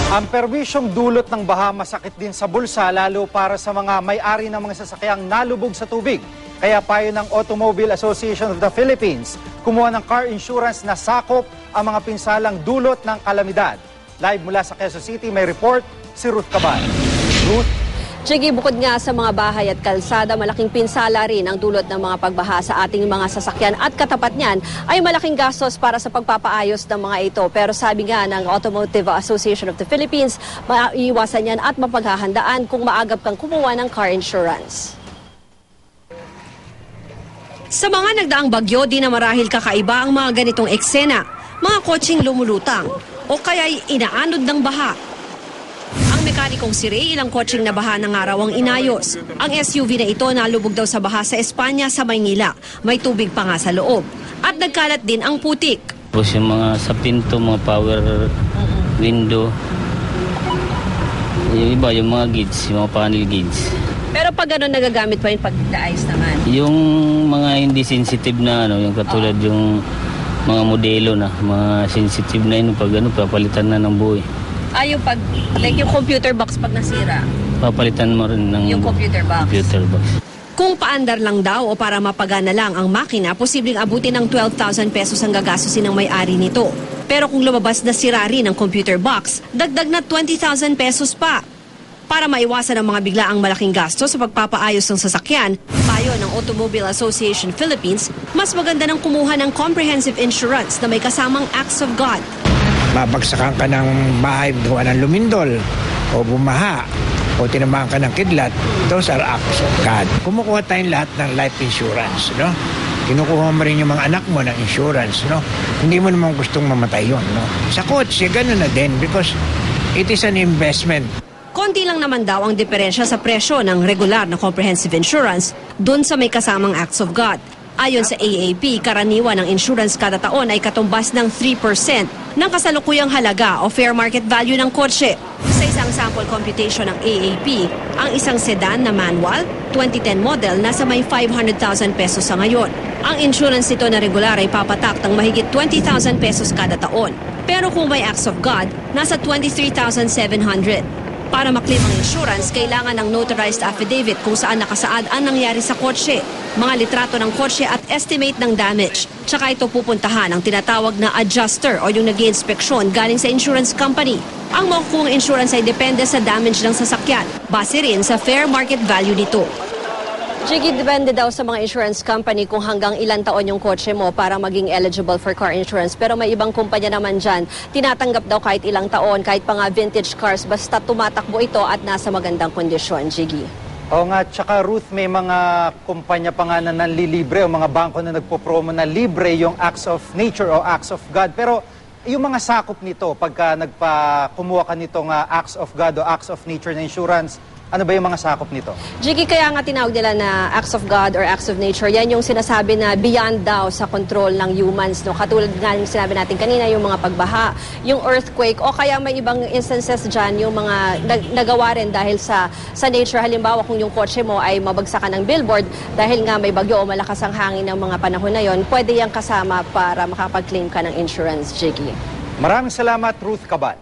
Ang perwisyong dulot ng baha masakit din sa bulsa lalo para sa mga may-ari ng mga sasakyang nalubog sa tubig. Kaya payo ng Automobile Association of the Philippines, kumuha ng car insurance na sakop ang mga pinsalang dulot ng kalamidad. Live mula sa Quezon City, may report si Ruth Cabal. Ruth? Sige, bukod nga sa mga bahay at kalsada, malaking pinsala rin ang dulot ng mga pagbaha sa ating mga sasakyan at katapat niyan ay malaking gastos para sa pagpapaayos ng mga ito. Pero sabi nga ng Automotive Association of the Philippines, maiiwasan yan at mapaghahandaan kung maagap kang kumuha ng car insurance. Sa mga nagdaang bagyo, di na marahil kakaiba ang mga ganitong eksena. Mga kotseng lumulutang o kaya'y inaanod ng baha. Ang mekanikong si Ray, ilang kotseng na baha ng araw ang inayos. Ang SUV na ito nalubog daw sa baha sa Espanya sa Maynila. May tubig pa nga sa loob. At nagkalat din ang putik. Tapos yung mga sa pinto, mga power window. Yung iba, yung mga gauge, yung mga panel gauge. Pero pag gano'n nagagamit pa yung pag-ayos naman? Yung mga hindi sensitive na, yung katulad yung mga modelo na, mga sensitive na yun, pag papalitan na ng buhay. Yung pag, like yung computer box pag nasira? Papalitan mo rin ng yung computer box? Computer box. Kung paandar lang daw o para mapagana lang ang makina, posibleng abutin ng 12,000 pesos ang gagastusin ng may-ari nito. Pero kung lumabas na sira rin ang computer box, dagdag na 20,000 pesos pa. Para maiwasan ang mga biglaang malaking gasto sa pagpapaayos ng sasakyan, payo ng Automobile Association Philippines, mas maganda ng kumuha ng comprehensive insurance na may kasamang acts of God. Babagsakan ka ng bahay, gawa ng lumindol, o bumaha, o tinamaan ka ng kidlat, those are acts of God. Kumukuha tayong lahat ng life insurance, no? Kinukuha mo rin yung mga anak mo ng insurance, no? Hindi mo naman gustong mamatay yun, no? Sa kotse, ganun na din because it is an investment. Konti lang naman daw ang diferensya sa presyo ng regular na comprehensive insurance dun sa may kasamang acts of God. Ayon sa AAP, karaniwan ng insurance kada taon ay katumbas ng 3% ng kasalukuyang halaga o fair market value ng kotse. Sa isang sample computation ng AAP, ang isang sedan na manual, 2010 model, nasa may 500,000 pesos sa ngayon. Ang insurance nito na regular ay papatak ng mahigit 20,000 pesos kada taon. Pero kung may acts of God, nasa 23,700. Para maklaim ang insurance, kailangan ng notarized affidavit kung saan nakasaad ang nangyari sa kotse, mga litrato ng kotse at estimate ng damage. Tsaka ito pupuntahan ang tinatawag na adjuster o yung nag-i-inspeksyon galing sa insurance company. Ang makukuhang insurance ay depende sa damage ng sasakyan, base rin sa fair market value nito. Jiggy, depende daw sa mga insurance company kung hanggang ilang taon yung kotse mo para maging eligible for car insurance. Pero may ibang kumpanya naman dyan, tinatanggap daw kahit ilang taon, kahit pa nga vintage cars, basta tumatakbo ito at nasa magandang kondisyon, Jiggy. Oo nga, tsaka Ruth, may mga kumpanya pa nga na nanlilibre o mga bangko na nagpo-promo na libre yung acts of nature o acts of God. Pero yung mga sakop nito, pagka kumuha ka nitong acts of God o acts of nature na insurance, ano ba yung mga sakop nito? Jiggy, kaya nga tinawag nila na acts of God or acts of nature. Yan yung sinasabi na beyond daw sa control ng humans. No? Katulad nga yung sinabi natin kanina, yung mga pagbaha, yung earthquake, o kaya may ibang instances dyan, yung mga nagawa rin dahil sa nature. Halimbawa, kung yung kotse mo ay mabagsakan ng billboard dahil nga may bagyo o malakas ang hangin ng mga panahon na yon, pwede yung kasama para makapag-claim ka ng insurance, Jiggy. Maraming salamat, Ruth Cabal.